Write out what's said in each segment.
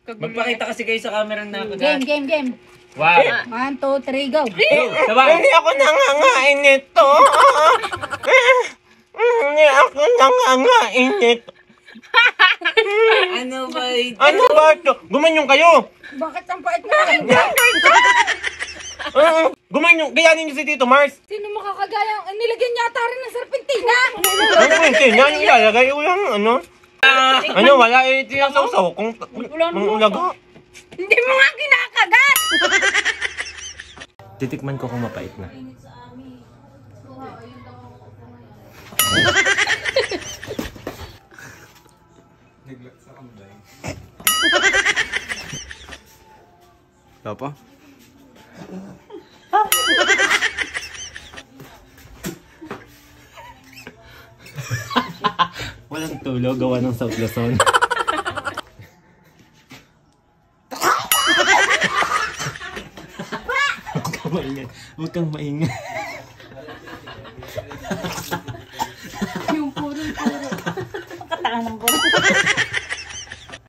Magpakita kasi kayo sa camera na Game. Wow. 1, 2, 3, go. Sabay. Hindi ako nangangain nito. Hindi ako nangangain nito. Ano ba ito? Ano ba ito? Gumanyan kayo. Bakit ang pait mo? Gumanyan. Gayanin niyo si Tito Mars. Sino makakagaya? Nilagyan yata rin ng serpentina. Ano ba yun? Yan yung ilalagay. Walang ano. Ano, wala ito yung sausaw. Kung ulaga. Hindi mo nga kinakagat. Titikman ko kung mapait na. Apa? Walang tulog, gawa ng South Luzon. Huwag kang maingay. Yung puro. Kataan ng puro.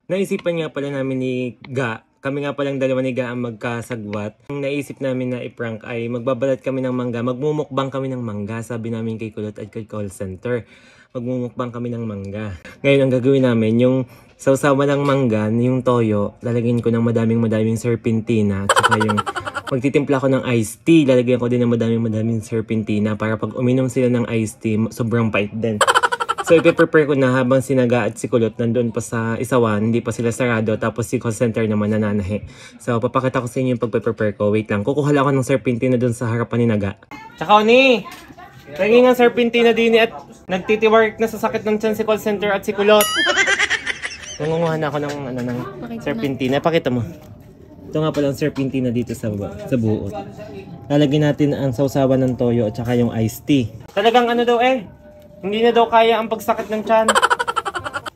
Naisipan nga pala namin ni Ga, kami nga palang dalawa ni Ga ang magkasagwat. Ang naisip namin na i-prank ay magbabalat kami ng mangga, magmumukbang kami ng mangga, sabi namin kay Kulot at kay call center. Magmumukbang kami ng mangga. Ngayon ang gagawin namin, yung sausawa ng mangga, yung toyo, lalagyan ko ng madaming serpentina, at saka yung magtitimpla ko ng iced tea, lalagyan ko din ng madaming serpentina para pag uminom sila ng iced tea, sobrang pait din. So, ipiprepare ko na habang sinaga at si Kulot nandun pa sa isawan, hindi pa sila sarado, tapos si call center naman nananahi. So, papakita ko sa inyo yung pagpe-prepare ko. Wait lang, kukuha lang ako ng serpentina dun sa harapan ni Naga. Tsaka ni, lagi nga serpentina din at nagtitiwork na sa sakit ng tiyan si call center at si Kulot. Nangunguha na ako ng, serpentina. Pakita mo. Ito nga palang serpentina dito sa buot. Lalagyan natin ang sausawan ng toyo at saka yung iced tea. Talagang ano daw hindi na daw kaya ang pagsakit ng tiyan.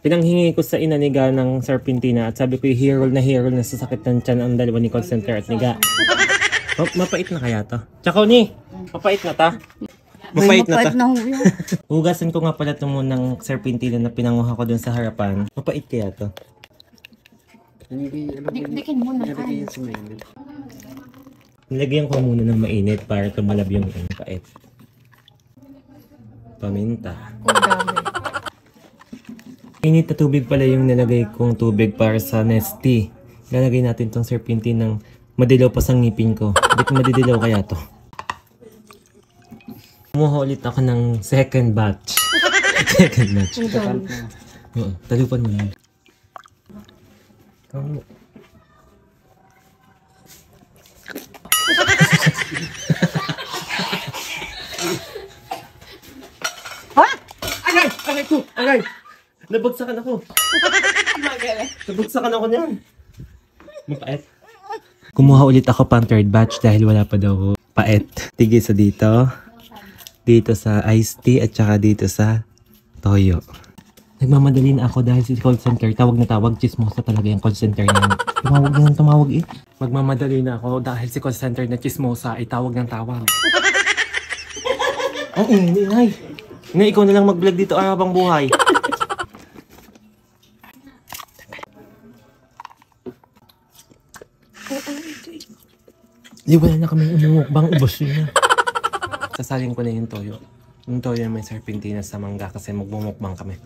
Pinanghingi ko sa ina ni Ga ng serpentina at sabi ko hero na sa sakit ng tiyan ang dalawa ni call center at ni Ga. Oh, mapait na kaya to? Tsaka ni, mapait na ta? Mapait na ta? Hugasan ko nga pala ito muna ng serpentina na pinanguha ko dun sa harapan. Mapait kaya to? Dikdikin mo na. Nilagyan ko muna ng mainit para tumalab yung pait. Paminta. Init na tubig pala yung nilagay kong tubig para sa Nestea. Lalagay natin tong serpentina ng madilaw pa sa ngipin ko. Bakit madidilaw kaya to? Kumuha ulit ako ng second batch. Talupan mo yun. Agay! Nabagsakan ako. Nabagsakan ako niyan. Mapait. Kumuha ulit ako pang third batch dahil wala pa daw pait. Tigil sa dito. Dito sa iced tea at saka dito sa toyo. Nagmamadali na ako dahil si call center. Tawag na tawag. Chismosa talaga yung call center na. Tumawag eh. Magmamadali na ako dahil si call center na chismosa ay tawag ng tawag. Ang ingay. Nga, ikaw na lang mag-vlog dito habang buhay. Di wala na kami umumukbang, ubos yun na. Sasalin ko na yung toyo. Yung toyo na may serpentina sa mangga kasi magmumukbang kami.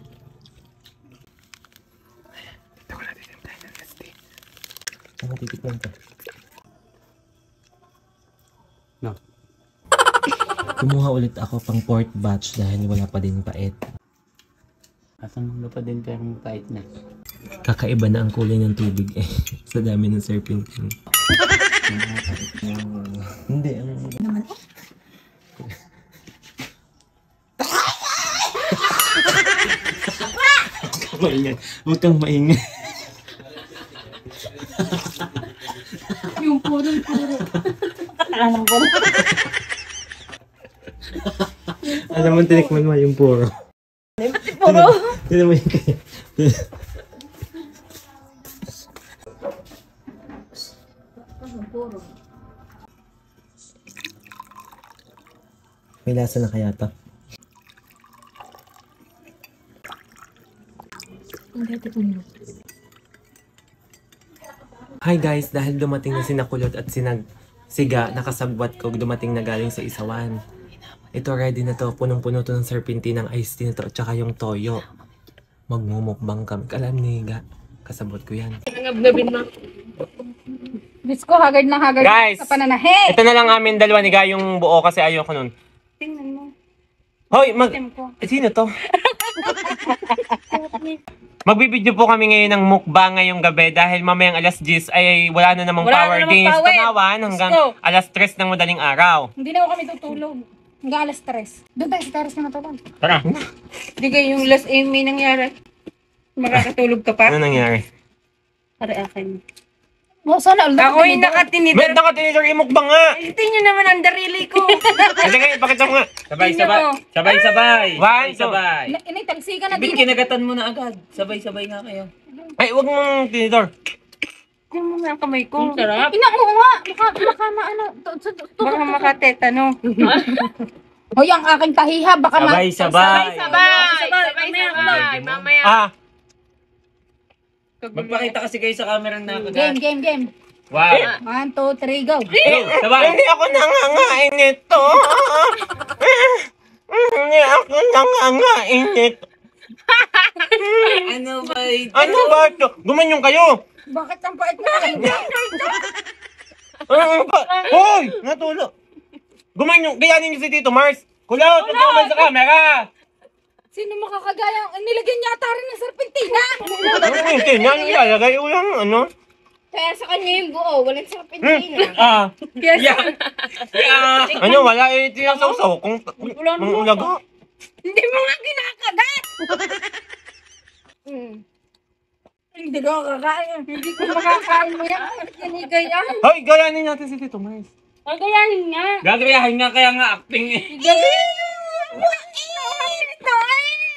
Dito ko natin yung tayo ng Nestea. Saan mo titikman ka? No. Kumuha ulit ako pang fourth batch dahil wala pa din pait. Asan mo pa din pero mapait na. Kakaiba na ang kulay ng tubig sa dami ng serpentina. Hindi, naman. Maingay. Huwag kang maingay. Yung puro. Kataan ng puro. Alam mo, tinikman mo yung puro. Puro? Tinan mo yung kaya. Puro. May lasa na kaya to? Ang gatit mo. Hi guys, dahil dumating na sina Kulot at Siga, nakasagwat ko, dumating na galing sa Isawan. Ito ready na to, punong-puno to ng serpentine ng iced tea na to, at saka yung toyo. Magmumukbang kami. Alam ni Ga, kasabot ko yan. Nangabgabin mo. Diyos ko, haggard na haggard Guys, sa pananahe. ito na lang amin dalawa ni Ga yung buo kasi ayoko nun. Tingnan mo. Hoy, Ko. sino to? Magbibideo po kami ngayon ng mukbang ngayong gabi dahil mamayang alas 10 ay wala na namang power games tanawan hanggang alas 3 ng madaling araw. Hindi na ako kami tutulog. Hanggang alas 3. Doon tayo sa terrace na matulog. Tara. Hindi kayo yung last aim may nangyari. Makakatulog ka pa? Ano nangyari? Pare akin. Oh, sana ulit. Ako yung nakatinidor. Ba't nakatinidor yung mukbang nga? Hindi nyo naman ang darili ko. Kasi ngayon, pakita mo nga. Sabay-sabay. Sabay-sabay. One, Sabay-sabay. Initagsi ka na Bit din. kinagatan mo na agad. Sabay-sabay nga kayo. Ay, huwag mong tinidor. Tingnan mo nga ang kamay ko. Sarap. Ina mo nga. Baka maano. Baka makatetano. Hoy, ang aking tahiha. Baka Sabay-sabay. Sabay-sabay. Mamaya. Ah, Magpakita kasi kayo sa camera na agad. Game. Wow. 1, 2, 3, go. Sabay. hindi ako nangangain nito. Hindi ako nangangain nito. Ano ba ito? Ano ba ito? Gumanyong kayo. Bakit ang pait mo? Hoy! Natulog. Gumanyong, gayanin niyo si Tito Mars. Kulot, huwag naman sa camera. Sino makakagaya? Nilagyan niya ata rin ng serpentina. Ano yung tinyan? Ilalagay ko lang, ano? Kaya sa kanya yung buo. Walang serpentina. Ah, Yan. ano, wala eh, tinasaw-saw. Kung ulaga. Hindi mo nga kinakagat. Hindi ko kakain. Hindi ko makakain mo yan. Kinigayan. Hoy, gayanin natin si Tito Mars. Pagayahin nga. Gagayahin nga kaya nga acting eh.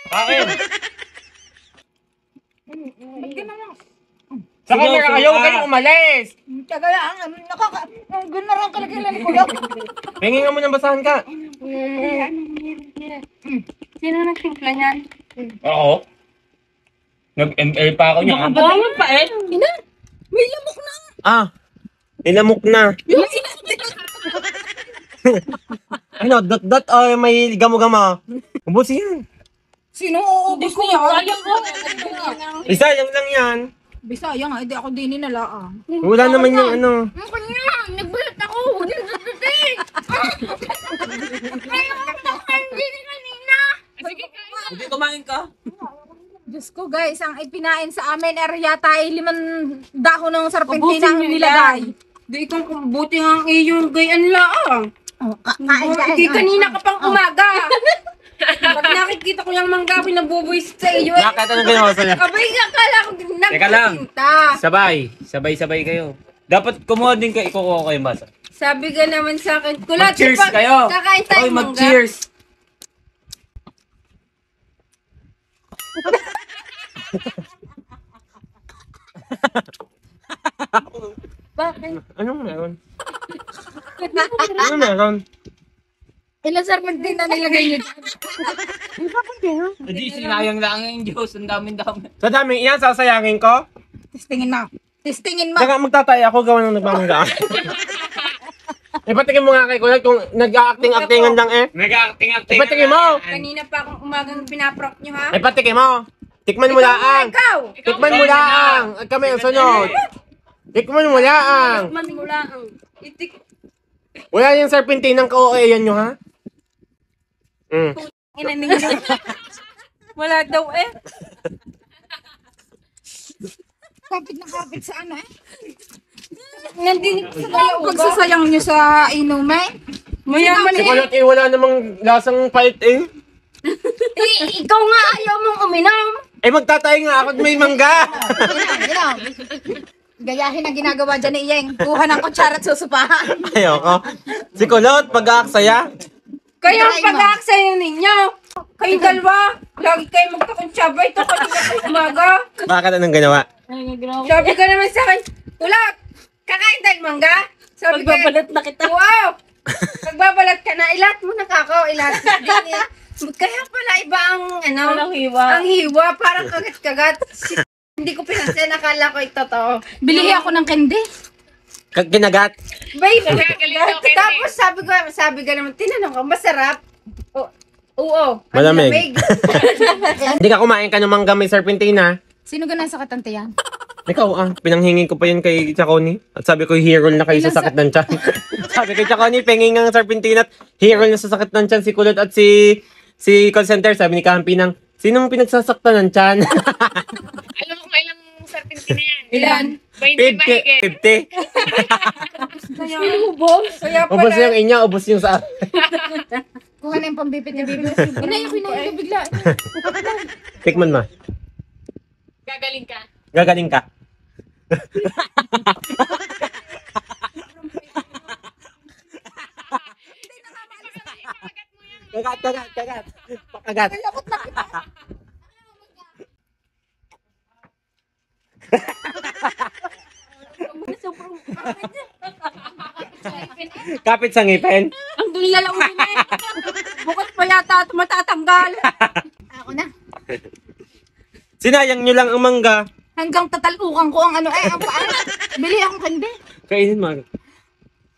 Akin. Ba't ka naman? Sa camera kayo, huwag kayong umalis. Tagala, ang gunarang kalagyan ni Kulot. Pingin nga mo ng basahan ka. Sino nagsimpla niyan? Oo. Nag-ML pa ako niya. Bakit pa eh? Ina, may lamok na. Ah, nilamok na. Yung sinati. Ano, dot ay may gamo-gamo. Ubusin yan. Sino uubos niya? Isa, yan lang yan. Bisaya nga, hindi ako din nila ah. Wala naman yung ano. Ang kanya! Nagbalat ako! Huwag yung susutin! Ayaw mo na kanji ni kanina! Sige, kain! Hindi kumain ka. Diyos ko guys, ang ipinain sa amin area tayo 5 dahon ng serpentina ang nilagay. Di kang buti nga ang iyo gayan lang. Oh, kain. Di kanina ka pang umaga. Pag nakikita ko yung mangga, pinabubuisit sa iyo. Bakit anong ginawa sa'yo? Abay, akala ko din Teka lang. nagkasinta. Sabay. Sabay-sabay kayo. Dapat kumuha din kayo. Ikukuha ko yung basa. Sabi ka naman sa akin, kulat Mag-cheers pag kayo. kakain tayo Oy, mangga. mag-cheers. Bakit? Anong meron? Anong meron? Ilang serpentina nilagay niyo dyan? Hindi, sinayang lang yung Diyos. Ang dami-dami. Sa daming iyan, sasayangin ko? Testingin mo. Testingin mo. Saka magtatay ako gawa ng nagmamangga. Ipatingin mo nga kay Kulot kung nag-acting-actingan lang eh. Nag-acting-acting. Ipatingin mo! Kanina pa akong umagang pinaprank nyo ha? Ipatingin mo! Tikman mo laang! Ikaw! Tikman mo laang! At kami ang sunod! Tikman mo laang! Man mo lang. Itik. Wala yung serpentinang ka-OA-yan nyo ha? Inaning mo. Wala daw eh. Kapit na kapit sa ano eh. Nandun sa Ang kalauga. pagsasayang niyo sa inumin. Mayaman Si eh. Kulot eh, wala namang lasang fight eh. Ikaw nga ayaw mong uminom. Eh magtatay nga ako at may mangga! Ginaw. Gayahin ang ginagawa dyan ni Iyeng. Kuha ng kutsara at susupahan. Ayoko. Si Kulot, pag-aaksaya. Kayo ang Try mo. pag-aaksayo ninyo. Kayong dalawa. Lagi kayo magkakuntsaba. Ito kanina pa umaga. Bakit anong ginawa? Sabi ka naman sa akin, Kulot, kakain tayo mangga? Sabi ko, magbabalat na kita. Wow! Magbabalat ka na. Ilat mo na kakao. Ilat. Kaya pala iba ang ano. Ang hiwa. Ang hiwa. Parang kagat-kagat. Hindi ko pinansin, akala ko ito totoo. Bili ako ng candy. Kinagat. Bay, tapos sabi ko naman, tinanong ko, masarap? Oo. Ang Malamig. lamig. Hindi ka kumain ka ng mangga may serpentina. Sino ganun sa katante yan? Ikaw pinanghingin ko pa yun kay Chaconi. At sabi ko, hero na kayo sa sakit ng tiyan. Sabi kay Chaconi, penging ng serpentina at hero na sa sakit ng tiyan si Kulot at si call center. Sabi ni Kampi ng, sinong pinagsasaktan ng tiyan? Alam mo kung ilang serpentina yan? Ilan? 20 mahigit. 50. Inubos. Kaya Ubus pala. yung inyo, ubus yung sa Kuha na yung pambipit ni Bibi. Inayin ko bigla. Tikman mo. Gagaling ka. Gagaling ka. Kagat. Pakagat. Kapit sa ngipin. Ang dulala ulo na eh. Bukas pa yata at matatanggal. Ako na. Sinayang nyo lang ang mangga. Hanggang tatalukan ko ang ang paan. Bili akong candy. Kainin mo.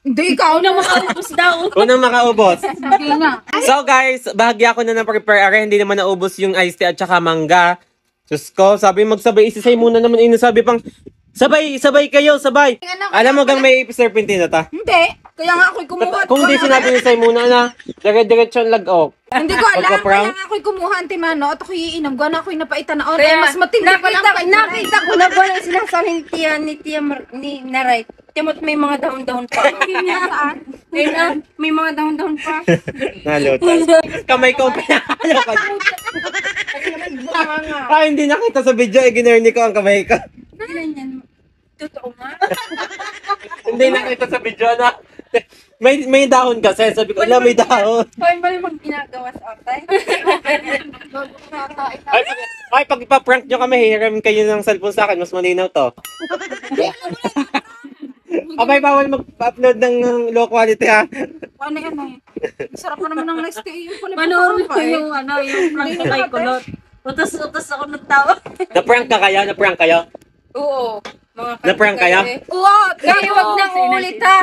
Hindi, ikaw na makaubos daw. Unang makaubos. Hindi na. So guys, bahagya ko na ng prepare are. Hindi naman naubos yung iced tea at saka mangga. Diyos ko, sabi magsabay. Isisay muna naman. Sabi pang, sabay kayo. Alam mo gang may serpentina ta? Hindi. Kaya nga ako'y kumuha. Kung di sinabi ni Say muna na, dire-diretso ang lag-off. Hindi ko alam. Pagka-prank? Kaya nga ako'y kumuha, Antimano, at ako'y iinom. Gana ako'y napaitan na. Kaya mas matindi pa lang. Nakita ko na ba ang sinasabi ni Tia Naray. Timot may mga dahon-dahon pa. Ayun may mga dahon-dahon pa. Nalutas. Kamay ko pinahalo ka. Hindi nakita sa video. Ginerni ko ang kamay ko. Totoo nga. Hindi nakita sa video na. May dahon kasi. Sabi ko, may dahon. Hoy, bali mag ginagawa sa atay. Pag ipa-prank nyo kami, hiram kayo ng cellphone sa akin. Mas malinaw to. Abay, bawal mag-upload ng low quality ha. Ano yan eh. Sarap pa naman ng next day. Yung pala Panoorin ko yung prank na kay Kulot. Utos ako ng tawa. Na-prank ka kayo? Na-prank kayo? Oo. Mga Na-prank kayo? Oo, Kaya wag nang uulit ha.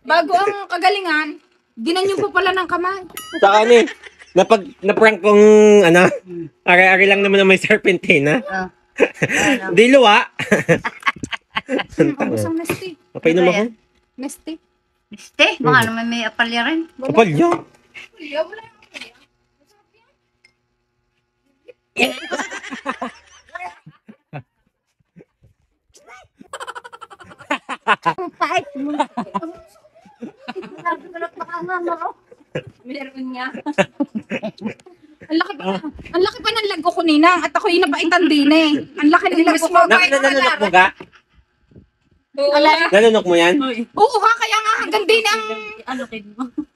Bago ang kagalingan, ginanyo pa pala ng kamay. Saka na-prank kong, ari-ari lang naman na may serpentina. Di luwa. Ubus ang nesty. Kapay naman ako. Nesty. Baka naman may apalya rin. Kapal yun. Wala yung Meron niya. Ang laki pa ng lago ko, Ninang. At ako'y napaitan din eh. Ang laki ng lago ko. Nalunok mo ga? Nalunok mo yan? Oo ha, kaya nga hanggang din ang...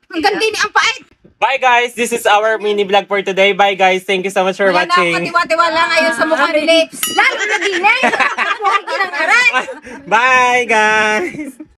Hanggang din ang pait. Bye guys! This is our mini vlog for today. Bye guys! Thank you so much for Wala na watching. akong katiwa-tiwala ngayon sa mukha ni Lips. Lalo na din eh. Nakakakuha ko ng aray. Bye guys!